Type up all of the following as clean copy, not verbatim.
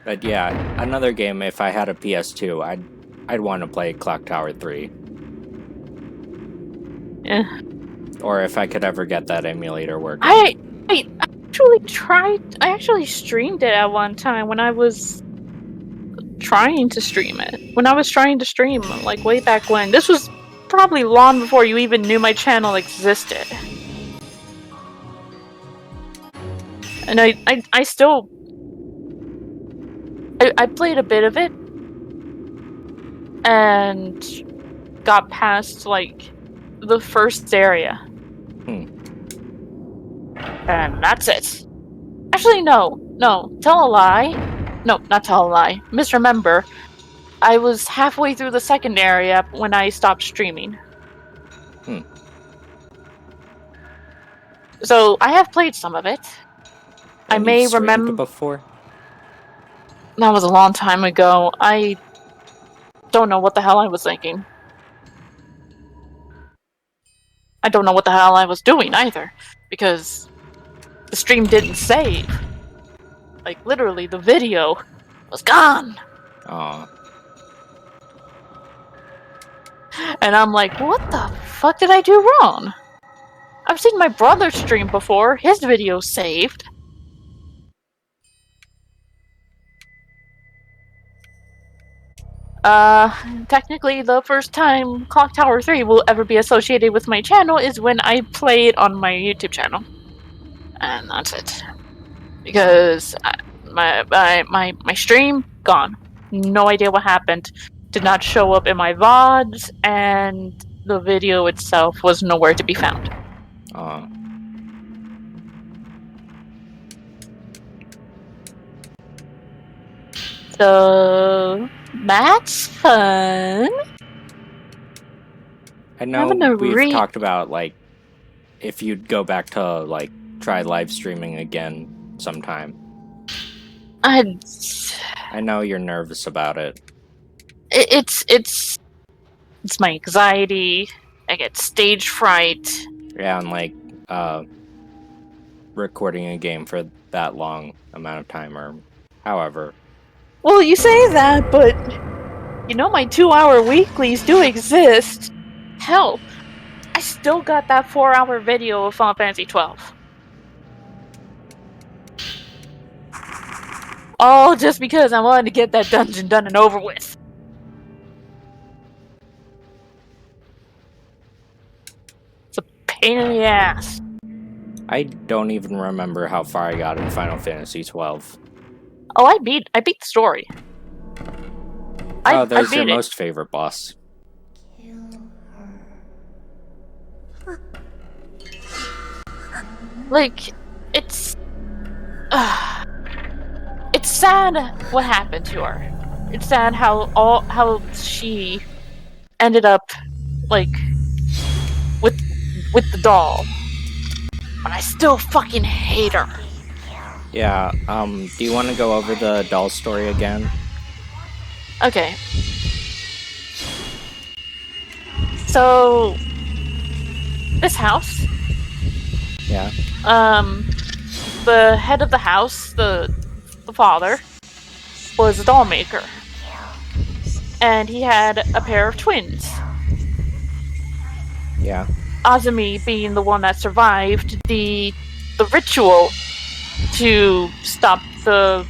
But yeah, another game. If I had a PS2, I'd want to play Clock Tower 3. Yeah. Or if I could ever get that emulator working. I actually tried. I actually streamed it at one time when I was trying to stream it. When I was trying to stream, like way back when. This was probably long before you even knew my channel existed. And I still I played a bit of it and got past like the first area. And that's it. Actually, no, tell a lie. No, not tell a lie. Misremember. I was halfway through the second area when I stopped streaming. So I have played some of it. I And you've may streamed remember. before? That was a long time ago. I don't know what the hell I was thinking. I don't know what the hell I was doing either, because the stream didn't save. Like, literally, the video was gone. Aw. And I'm like, what the fuck did I do wrong? I've seen my brother stream before. His video saved. Technically, the first time Clock Tower 3 will ever be associated with my channel is when I play it on my YouTube channel. And that's it. Because my stream, gone. No idea what happened. Did not show up in my VODs, and the video itself was nowhere to be found. Aw. So that's fun. I know we've talked about, like, if you'd go back to, like, try live streaming again sometime. I know you're nervous about it. It's my anxiety. I get stage fright. Yeah, and, like, recording a game for that long amount of time, or however. Well, you say that, but you know my 2-hour weeklies do exist. Hell, I still got that 4-hour video of Final Fantasy 12. All just because I wanted to get that dungeon done and over with. It's a pain in the ass. I don't even remember how far I got in Final Fantasy 12. Oh, I beat the story. There's your most favorite boss. Like, it's sad what happened to her. It's sad how she ended up, like, with the doll. But I still fucking hate her. Yeah, do you want to go over the doll story again? Okay. So, this house. Yeah. The head of the house, the father, was a dollmaker. And he had a pair of twins. Yeah. Azumi being the one that survived the ritual to stop the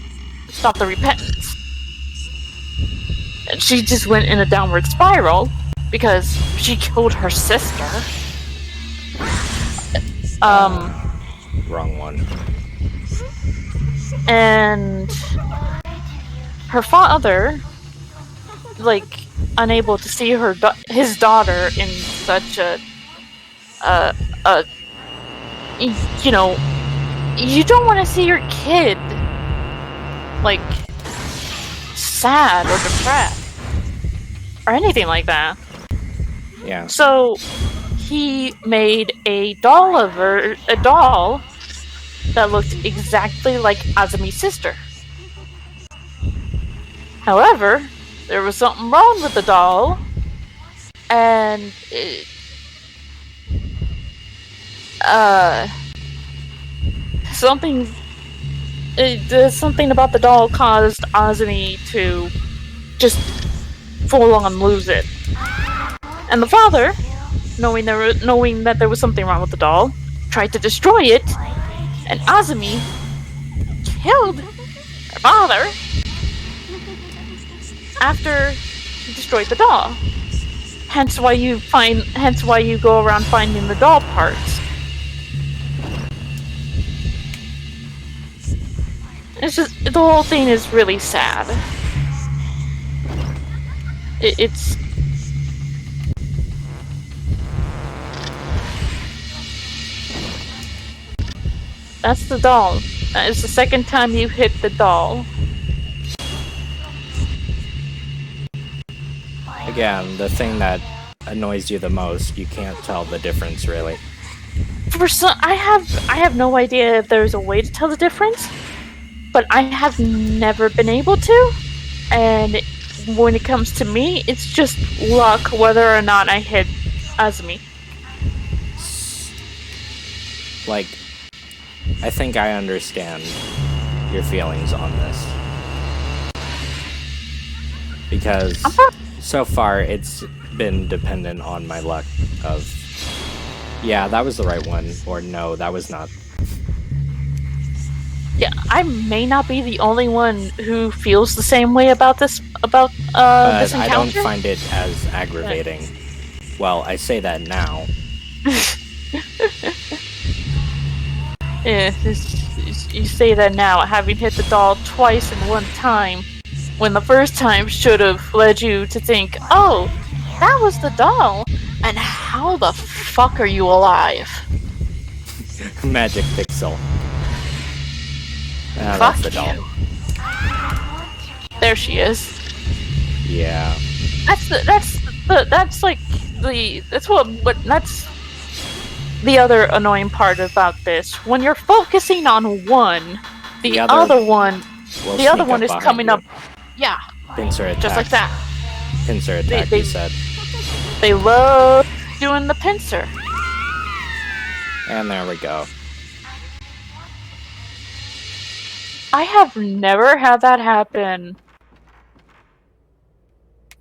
repentance. And she just went in a downward spiral because she killed her sister. Wrong one. And her father, like, unable to see his daughter in such a you know, you don't want to see your kid, like, sad or depressed or anything like that. Yeah. So he made a doll that looked exactly like Azumi's sister. However, there was something wrong with the doll, and something something about the doll caused Azumi to just full on lose it. And the father, knowing that there was something wrong with the doll, tried to destroy it, and Azumi killed her father after he destroyed the doll. Hence why you go around finding the doll parts. It's just, the whole thing is really sad. It's... That's the doll. That is the second time you hit the doll. Again, the thing that annoys you the most, you can't tell the difference, really. I have no idea if there's a way to tell the difference, but I have never been able to, and when it comes to me, it's just luck whether or not I hit Azumi. Like, I think I understand your feelings on this. Because so far it's been dependent on my luck of, yeah, that was the right one, or no, that was not. Yeah, I may not be the only one who feels the same way about this but this encounter. I don't find it as aggravating. Yeah. Well, I say that now. Yeah, you say that now, having hit the doll twice in one time, when the first time should have led you to think, oh, that was the doll, and how the fuck are you alive? Magic pixel. Fuck that's the doll. There she is. Yeah. That's the other annoying part about this. When you're focusing on one, the other one is coming up. Yeah. Pincer attack. Just like that. Pincer attack, you said. They love doing the pincer. And there we go. I have never had that happen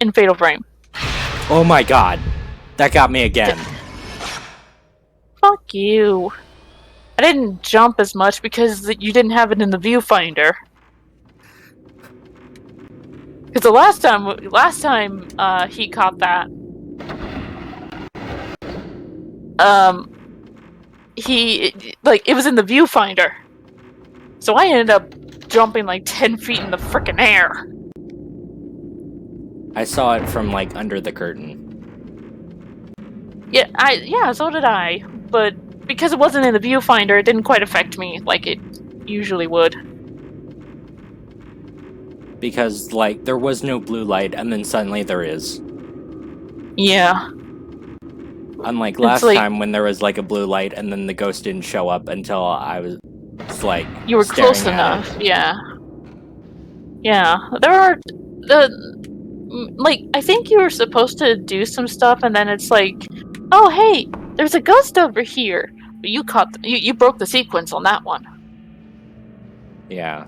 in Fatal Frame. Oh my god. That got me again. Fuck you. I didn't jump as much because you didn't have it in the viewfinder. Because the last time he caught that, it was in the viewfinder. So I ended up jumping like 10 feet in the frickin' air. I saw it from like under the curtain. Yeah, so did I. But because it wasn't in the viewfinder, it didn't quite affect me like it usually would. Because, like, there was no blue light, and then suddenly there is. Yeah. Unlike last time when there was, like, a blue light, and then the ghost didn't show up until I was like, you were close enough, yeah. Yeah. There are... I think you were supposed to do some stuff, and then it's like, oh, hey, there's a ghost over here. But you broke the sequence on that one. Yeah.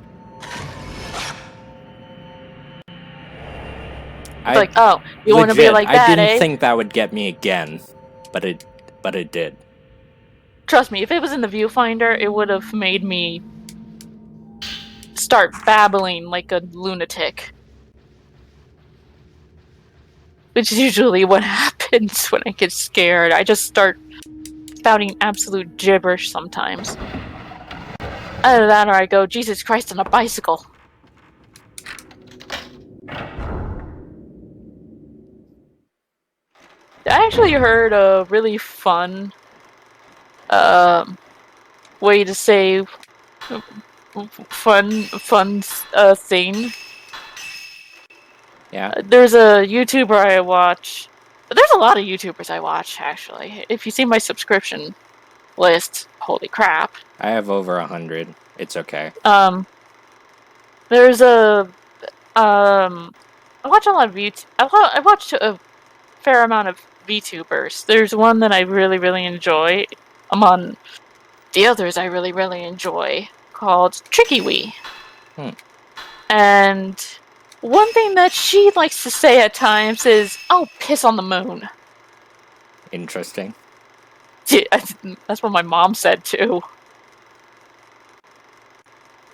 You want to be like that, I didn't think that would get me again, but it did. Trust me, if it was in the viewfinder, it would have made me start babbling like a lunatic. Which is usually what happens when I get scared. I just start spouting absolute gibberish sometimes. Either that or I go, Jesus Christ, on a bicycle. I actually heard a really fun way to say fun thing. Yeah. There's a YouTuber I watch. There's a lot of YouTubers I watch, actually. If you see my subscription list, holy crap. I have over 100. It's okay. There's a I watch a lot of I watch a fair amount of VTubers. There's one that I really, really enjoy. Among the others I really, really enjoy, called Tricky Wee. And one thing that she likes to say at times is, "Oh, piss on the moon." Interesting. Yeah, that's what my mom said too.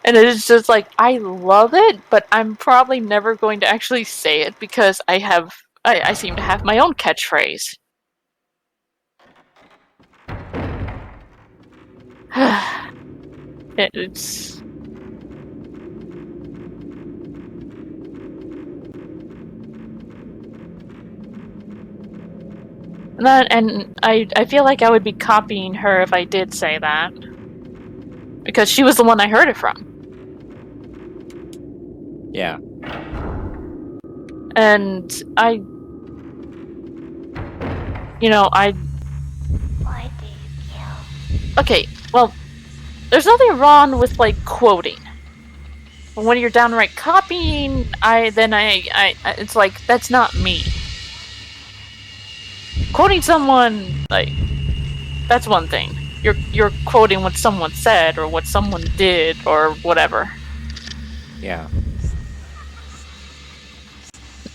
And it's just like, I love it, but I'm probably never going to actually say it because I seem to have my own catchphrase. It's... And I feel like I would be copying her if I did say that. Because she was the one I heard it from. Yeah. And I... Why do you kill? Okay, well, there's nothing wrong with, like, quoting. But when you're downright copying, it's like, that's not me. Quoting someone, like, that's one thing. You're quoting what someone said or what someone did or whatever. Yeah.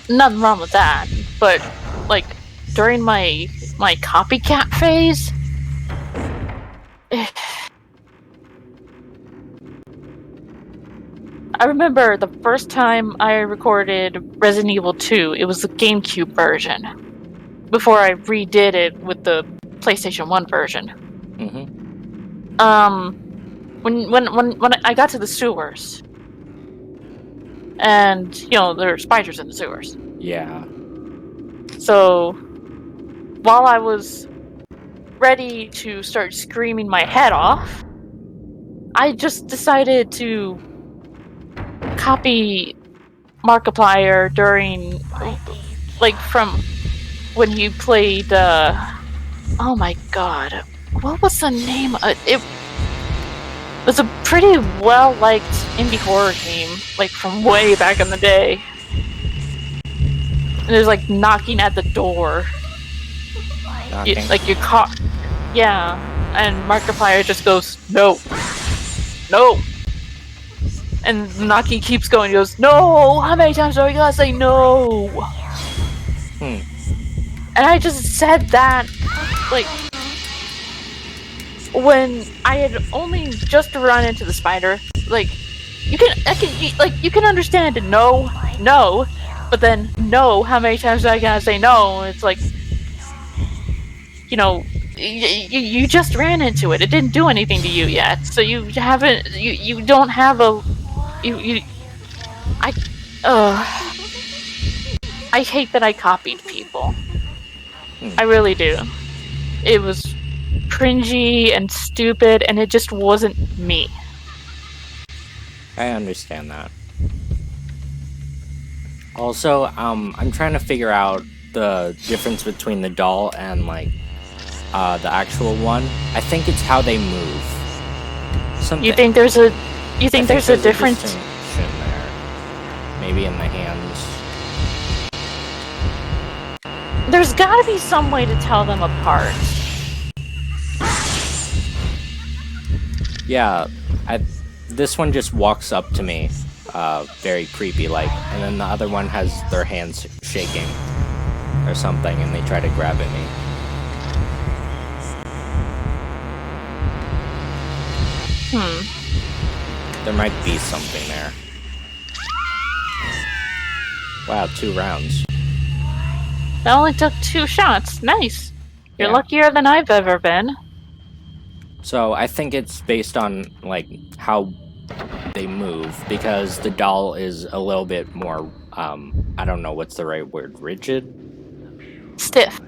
Nothing wrong with that, but like during my copycat phase, I remember the first time I recorded Resident Evil 2, it was the GameCube version. Before I redid it with the PlayStation 1 version. When I got to the sewers, and there are spiders in the sewers. Yeah. So while I was ready to start screaming my head off, I just decided to copy Markiplier during, like, from when he played, oh my god, what was the name? It was a pretty well-liked indie horror game, like, from way back in the day. And there's, like, knocking at the door. You're caught. Yeah, and Markiplier just goes, "No. No." And Naki keeps going, he goes, "No! How many times are we gonna say no?" And I just said that, like, when I had only just run into the spider. Like, you can understand no, but then no, how many times are I gonna say no? It's like, you just ran into it. It didn't do anything to you yet, so you haven't. You don't have a. I hate that I copied people. I really do. It was cringy and stupid, and it just wasn't me. I understand that. Also, I'm trying to figure out the difference between the doll and, like, the actual one. I think it's how they move. You think there's a difference? Distinction there. Maybe in the hands. There's gotta be some way to tell them apart. Yeah, this one just walks up to me, very creepy-like, and then the other one has their hands shaking or something, and they try to grab at me. There might be something there. Wow, 2 rounds. That only took 2 shots. Nice. You're Yeah. luckier than I've ever been. So I think it's based on, like, how they move, because the doll is a little bit more, I don't know what's the right word, rigid? Stiff.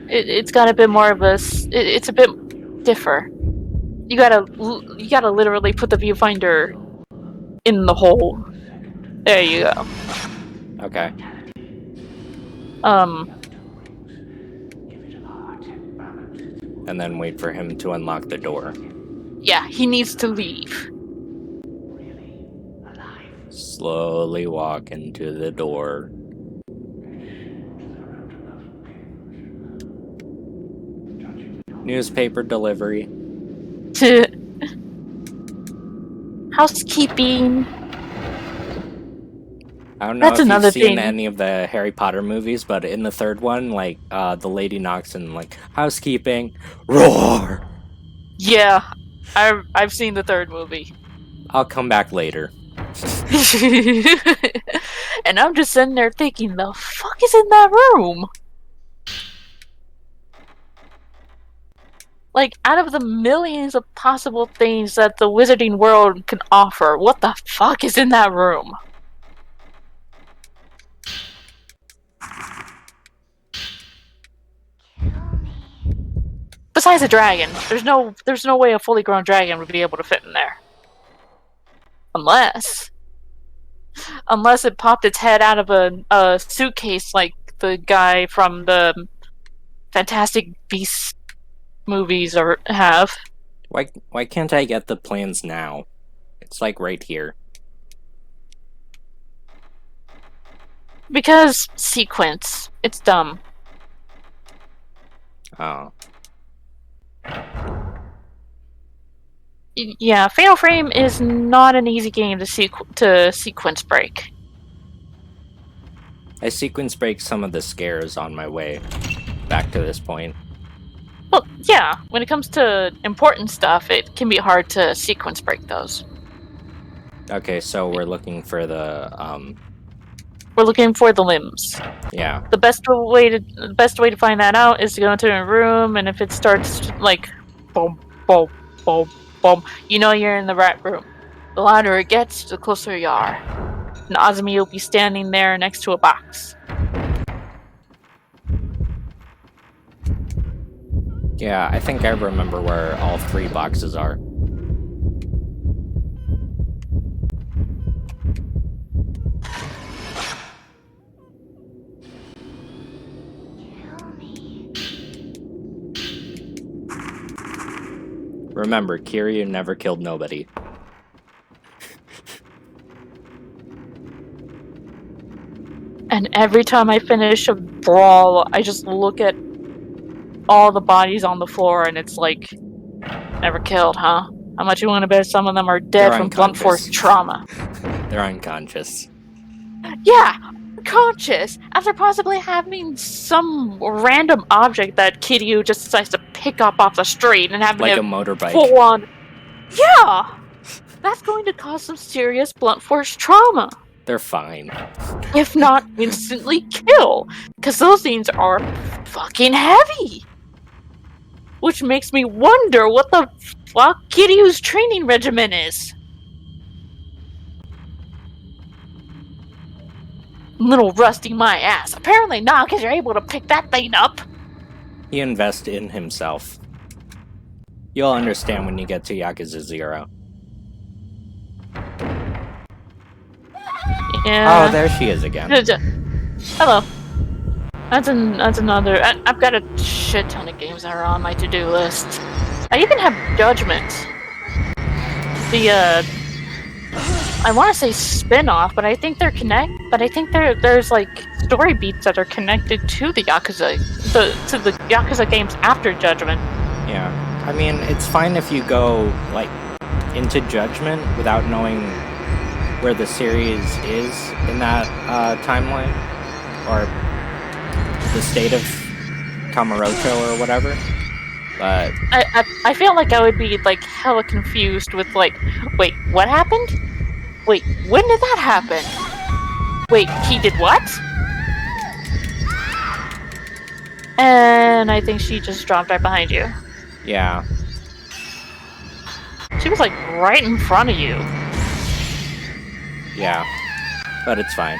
It's got a bit more of a... It's a bit stiffer. You gotta literally put the viewfinder in the hole. There you go. Okay. And then wait for him to unlock the door. Yeah, he needs to leave. Slowly walk into the door. Newspaper delivery. housekeeping. I don't know if you've seen any of the Harry Potter movies, but in the third one, like, the lady knocks and, like, housekeeping, roar! Yeah, I've seen the third movie. I'll come back later. And I'm just sitting there thinking, the fuck is in that room? Like, out of the millions of possible things that the wizarding world can offer, what the fuck is in that room? Besides a dragon, there's no way a fully grown dragon would be able to fit in there. Unless it popped its head out of a suitcase like the guy from the Fantastic Beasts movies have. Why can't I get the plans now? It's like right here. Because sequence. It's dumb. Oh. Yeah, Fatal Frame is not an easy game to sequence break. I sequence break some of the scares on my way back to this point. Well, yeah, when it comes to important stuff, it can be hard to sequence break those. Okay, so we're looking for the We're looking for the limbs. Yeah. The best way to find that out is to go into a room, and if it starts like boom, boom, boom, boom, you know you're in the right room. The louder it gets, the closer you are. And Azumi will be standing there next to a box. Yeah, I think I remember where all 3 boxes are. Remember, Kiryu never killed nobody. And every time I finish a brawl, I just look at all the bodies on the floor, and it's like, never killed, huh? How much you want to bet some of them are dead from blunt force trauma? They're unconscious. Yeah, unconscious, after possibly having some random object that Kiryu just decides to pick up off the street and having like a motorbike. Full on. Yeah! That's going to cause some serious blunt force trauma. They're fine. If not instantly kill, because those things are fucking heavy. Which makes me wonder what the fuck Kiryu's training regimen is. Little rusty my ass. Apparently not, because you're able to pick that thing up. He invests in himself. You'll understand when you get to Yakuza 0. Yeah. Oh, there she is again. Hello. That's another. I've got a shit ton of games that are on my to-do list. I even have Judgment. I want to say spin-off, but I think they're there's like story beats that are connected to the Yakuza, to the Yakuza games after Judgment. Yeah, I mean, it's fine if you go like into Judgment without knowing where the series is in that timeline, or the state of Kamurocho or whatever. But I feel like I would be like hella confused with like, wait, what happened? Wait, when did that happen? Wait, he did what? And I think she just dropped right behind you. Yeah. She was like right in front of you. Yeah, but it's fine.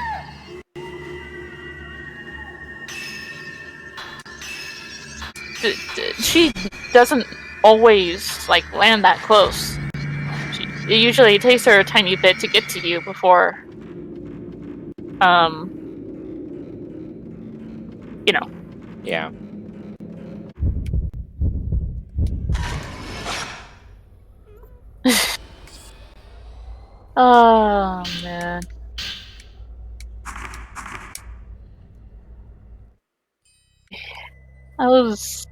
She doesn't always like land that close. It usually takes her a tiny bit to get to you before, you know. Yeah. Oh man. I was.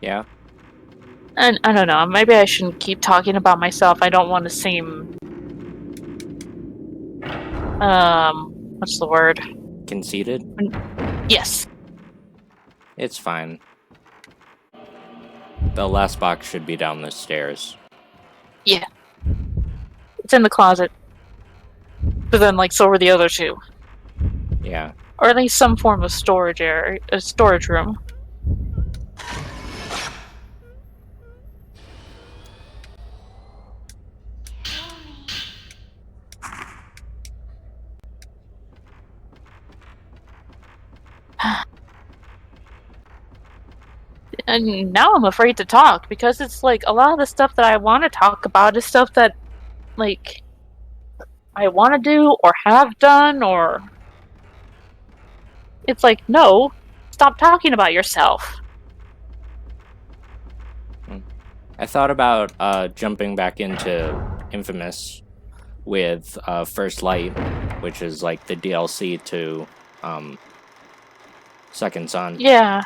Yeah. And I don't know, maybe I shouldn't keep talking about myself. I don't want to seem... what's the word? Conceited? Yes. It's fine. The last box should be down the stairs. Yeah. It's in the closet. But then, like, so were the other two. Yeah. Or at least some form of storage area, a storage room. And now I'm afraid to talk because it's like a lot of the stuff that I want to talk about is stuff that, like, I want to do or have done, or it's like, no, stop talking about yourself. I thought about jumping back into Infamous with First Light, which is like the DLC to Second Son. Yeah.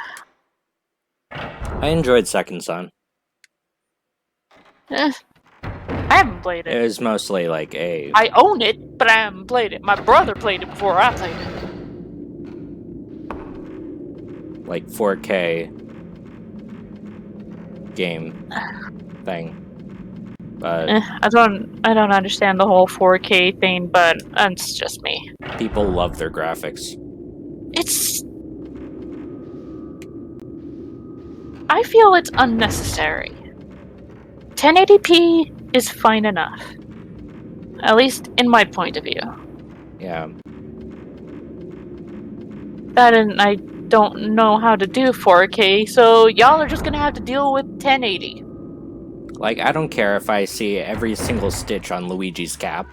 I enjoyed Second Son. I haven't played it. It was mostly like a... I own it, but I haven't played it. My brother played it before I played it. like 4K game thing. But I don't understand the whole 4K thing, but it's just me. People love their graphics. I feel it's unnecessary. 1080p is fine enough. At least in my point of view. Yeah. That and I don't know how to do 4K, so y'all are just gonna have to deal with 1080. Like, I don't care if I see every single stitch on Luigi's cap.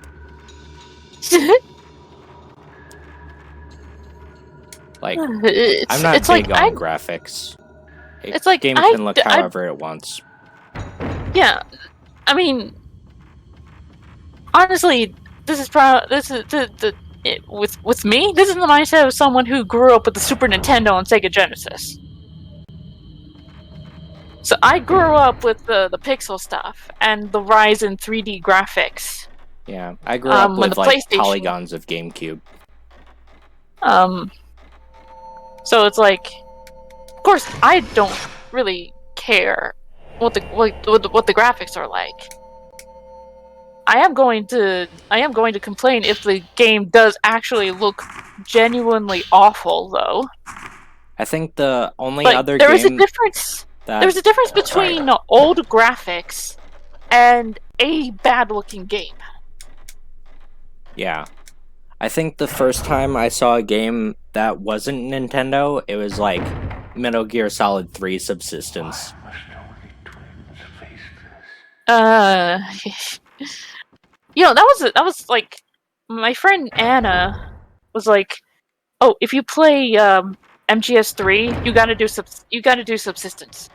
Like, I'm not big on graphics. It's like game can look however it wants. Yeah, I mean, honestly, with me. This is the mindset of someone who grew up with the Super Nintendo and Sega Genesis. So I grew up with the pixel stuff and the rise in 3D graphics. Yeah, I grew up with like polygons of GameCube. So it's like, of course, I don't really care what the graphics are like. I am going to complain if the game does actually look genuinely awful, though. I think the only other game... There's a difference between old graphics and a bad-looking game. Yeah. I think the first time I saw a game that wasn't Nintendo, it was like Metal Gear Solid 3 Subsistence. You know, that was like, my friend Anna was like, "Oh, if you play MGS3, you gotta do Subsistence."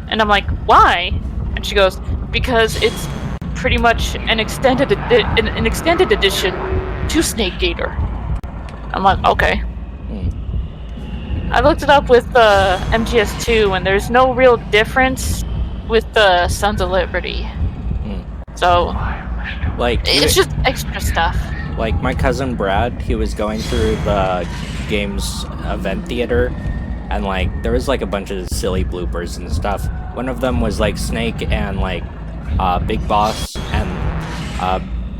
And I'm like, "Why?" And she goes, "Because it's pretty much an extended edition to Snake Gator." I'm like, "Okay." I looked it up with MGS2, and there's no real difference with the Sons of Liberty. So, like, it's just extra stuff. Like, my cousin Brad, he was going through the game's event theater, and like, there was like a bunch of silly bloopers and stuff. One of them was like Snake and like Big Boss, and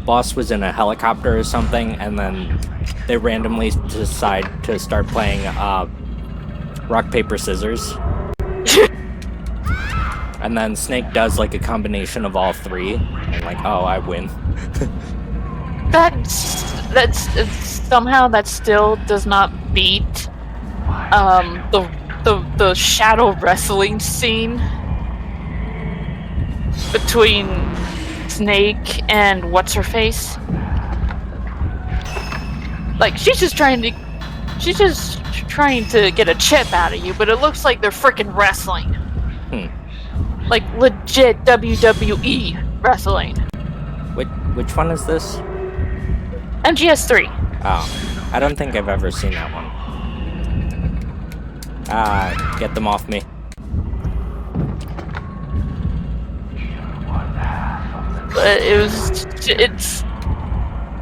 Boss was in a helicopter or something, and then they randomly decide to start playing rock, paper, scissors. And then Snake does like a combination of all three, and like, oh, I win. That's somehow that still does not beat the shadow wrestling scene between Snake and what's her face. Like, she's just trying to get a chip out of you, but it looks like they're freaking wrestling. Like legit WWE wrestling. Which one is this? MGS3. Oh, I don't think I've ever seen that one. Get them off me. But it's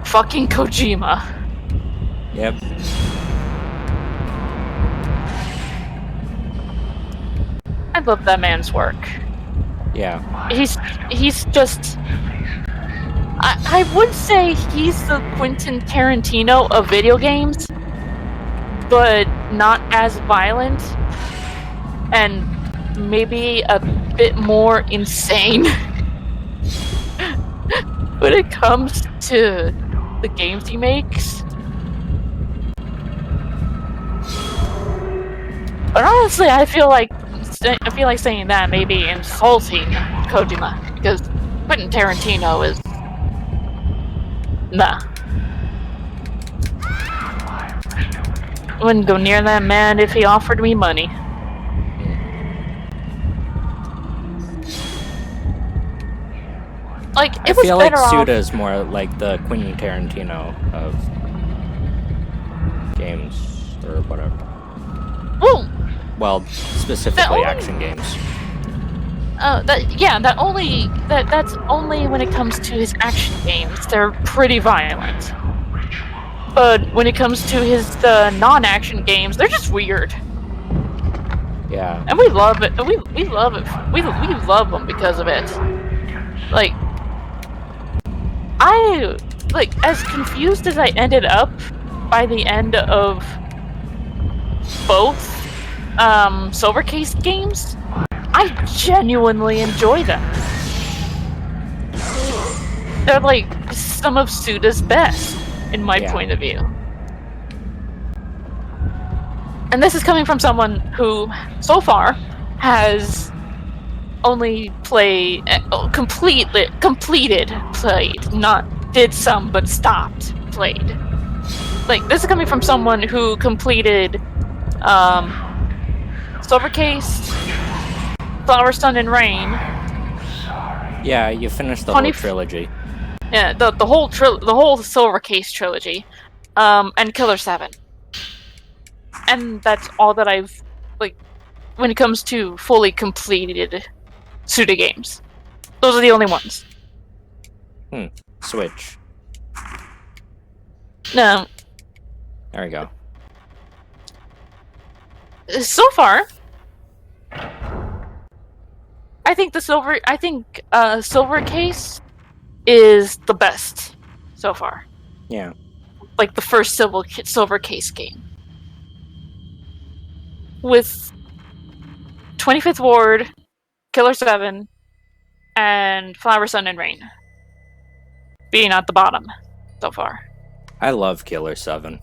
fucking Kojima. Yep. I love that man's work. Yeah. He's just... I would say he's the Quentin Tarantino of video games, but not as violent, and maybe a bit more insane when it comes to the games he makes. But honestly, I feel like saying that may be insulting Kojima, because Quentin Tarantino is... nah. I wouldn't go near that man if he offered me money. Like, I feel like Suda is more like the Quentin Tarantino of games, or whatever. Well, specifically action games. That's only when it comes to his action games. They're pretty violent. But when it comes to his non-action games, they're just weird. Yeah. And we love it. We love it. We love them because of it. Like, as confused as I ended up by the end of both Silvercase games, I genuinely enjoy them. They're like some of Suda's best, in my point of view. And this is coming from someone who, so far, has only not did some, but stopped played. Like, this is coming from someone who completed Silvercase, Flower, Sun, and Rain. Yeah, you finished the whole trilogy. Yeah, the whole Silvercase trilogy, and Killer 7. And that's all that I've, like, when it comes to fully completed Suda games. Those are the only ones. Switch. No. There we go. So far, I think Silvercase is the best so far. Yeah. Like the first Silvercase game. With 25th Ward, Killer 7, and Flower, Sun, and Rain being at the bottom so far. I love Killer 7.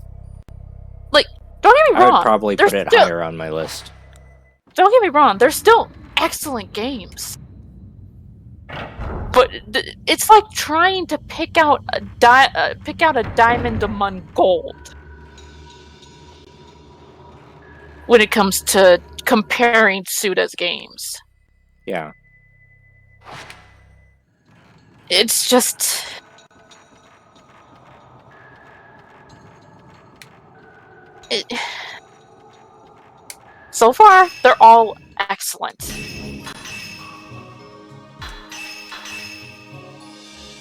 Like, don't get me wrong. I would probably put it higher on my list. Don't get me wrong. They're still excellent games. But it's like trying to pick out a diamond among gold when it comes to comparing Suda's games. Yeah. It's just... So far, they're all excellent.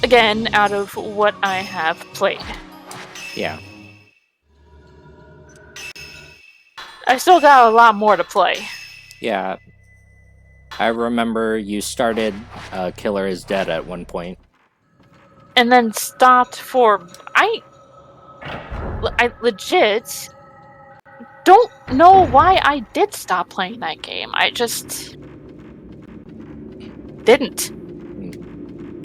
Again, out of what I have played. Yeah. I still got a lot more to play. Yeah. I remember you started Killer is Dead at one point. And then stopped for... I legit don't know why I did stop playing that game. I just didn't.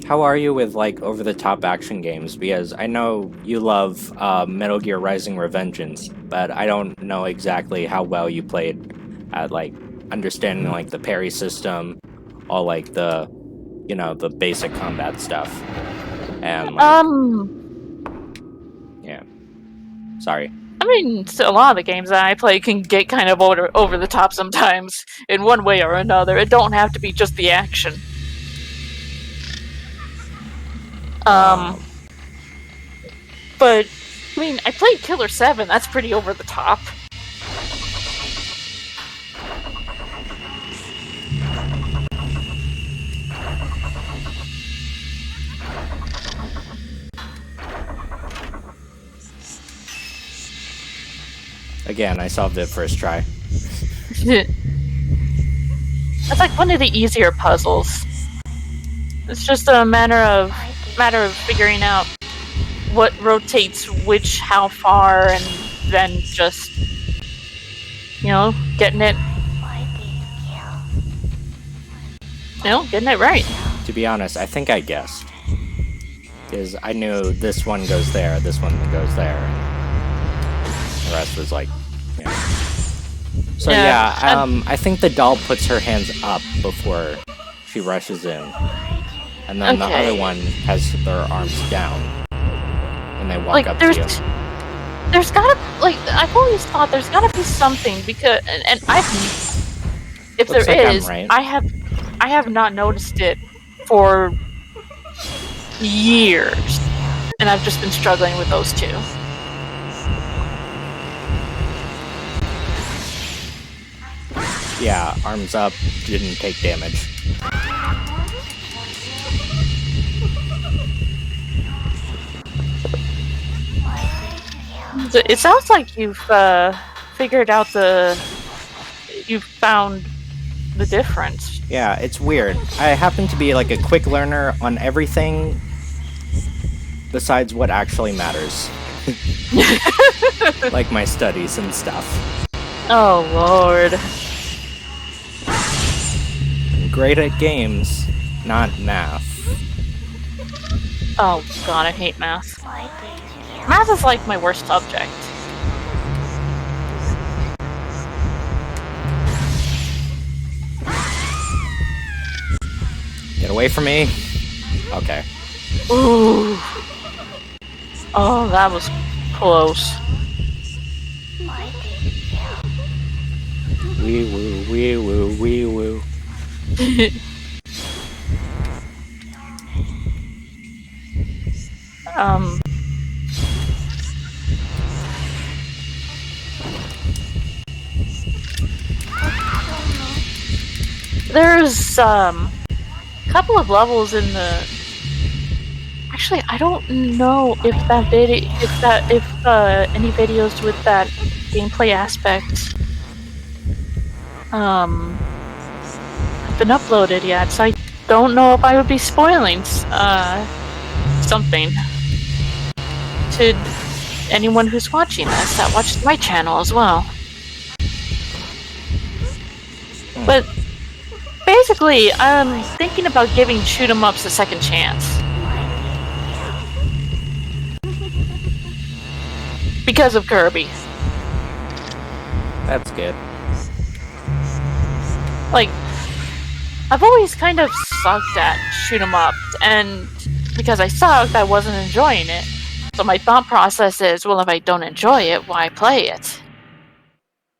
How are you with, like, over-the-top action games? Because I know you love Metal Gear Rising: Revengeance, but I don't know exactly how well you played at, like, understanding, like, the parry system, all, like, the, you know, the basic combat stuff. And, like... Yeah. Sorry. I mean, a lot of the games that I play can get kind of over the top sometimes, in one way or another. It don't have to be just the action. But, I mean, I played Killer 7, that's pretty over the top. Again, I solved it first try. That's like one of the easier puzzles. It's just a matter of figuring out what rotates which, how far, and then just, getting it. Getting it right. To be honest, I think I guessed. Because I knew this one goes there, this one goes there. And the rest was like, So I think the doll puts her hands up before she rushes in. And then the other one has their arms down. And they walk up to you. There's gotta, I've always thought there's gotta be something, because, and if there is, right. I have not noticed it for years. And I've just been struggling with those two. Yeah, arms up, didn't take damage. It sounds like you've figured out you've found the difference. Yeah, it's weird. I happen to be like a quick learner on everything besides what actually matters. Like my studies and stuff. Oh, Lord. I'm great at games, not math. Oh, God, I hate math. Math is like my worst subject. Get away from me. Okay. Ooh. Oh, that was close. Wee woo, wee woo, wee woo. There's a couple of levels in the. Actually, I don't know if any videos with that gameplay aspect have been uploaded yet, so I don't know if I would be spoiling something to anyone who's watching this that watches my channel as well. But basically, I'm thinking about giving shoot 'em ups a second chance. Because of Kirby. That's good. Like, I've always kind of sucked at shoot 'em ups, and because I sucked, I wasn't enjoying it. So my thought process is, well, if I don't enjoy it, why play it?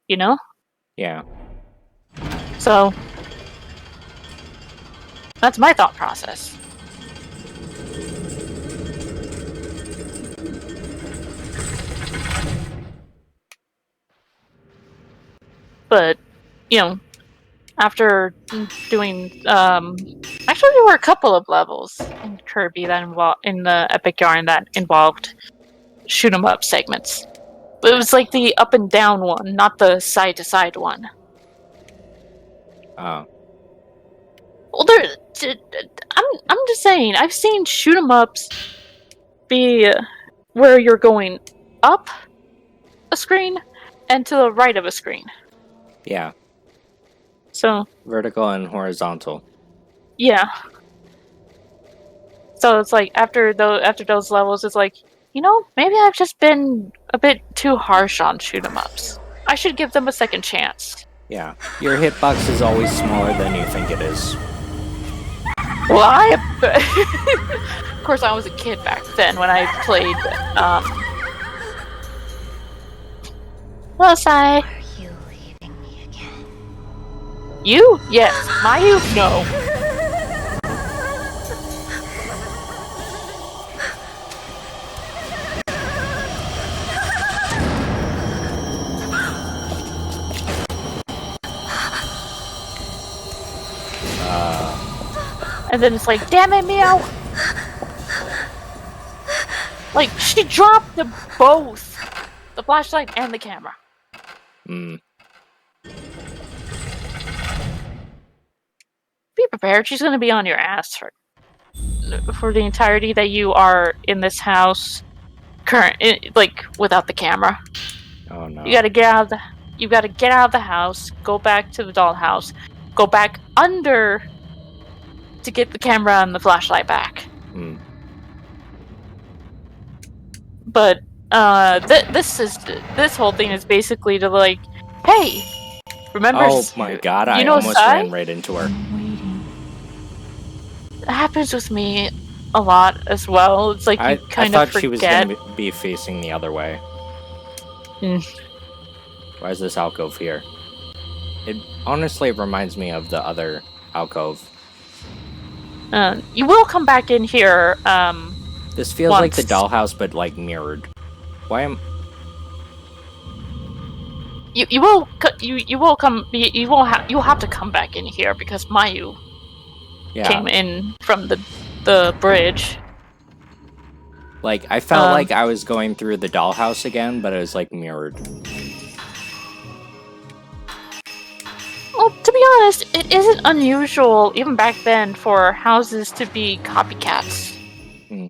You know? Yeah. So, that's my thought process. But, after doing, actually there were a couple of levels in Kirby that in the Epic Yarn that involved shoot 'em up segments. But it was like the up and down one, not the side to side one. Oh. Well, I'm just saying, I've seen shoot 'em ups be where you're going up a screen and to the right of a screen. Yeah. So vertical and horizontal. Yeah. So it's like after those levels, it's like, maybe I've just been a bit too harsh on shoot 'em ups. I should give them a second chance. Yeah, your hitbox is always smaller than you think it is. Well, of course, I was a kid back then when I played. Was I? Are you leaving me again? You? Yes. My you? No. And then it's like, damn it, Meow! Like, she dropped both the flashlight and the camera. Hmm. Be prepared. She's going to be on your ass for the entirety that you are in this house, without the camera. Oh no! You got to get out of the. You got to get out of the house. Go back to the dollhouse. Go back under to get the camera and the flashlight back. Hmm. But this whole thing is basically to like, hey, remember? Oh my god! I almost ran right into her. It happens with me a lot as well. It's like you kind of forget. I thought she was going to be facing the other way. Why is this alcove here? It honestly reminds me of the other alcove. You will come back in here. This feels like the dollhouse, but like mirrored. Why am? You'll have to come back in here because Mayu came in from the bridge. Like I felt like I was going through the dollhouse again, but it was like mirrored. Well, to be honest, it isn't unusual even back then for houses to be copycats.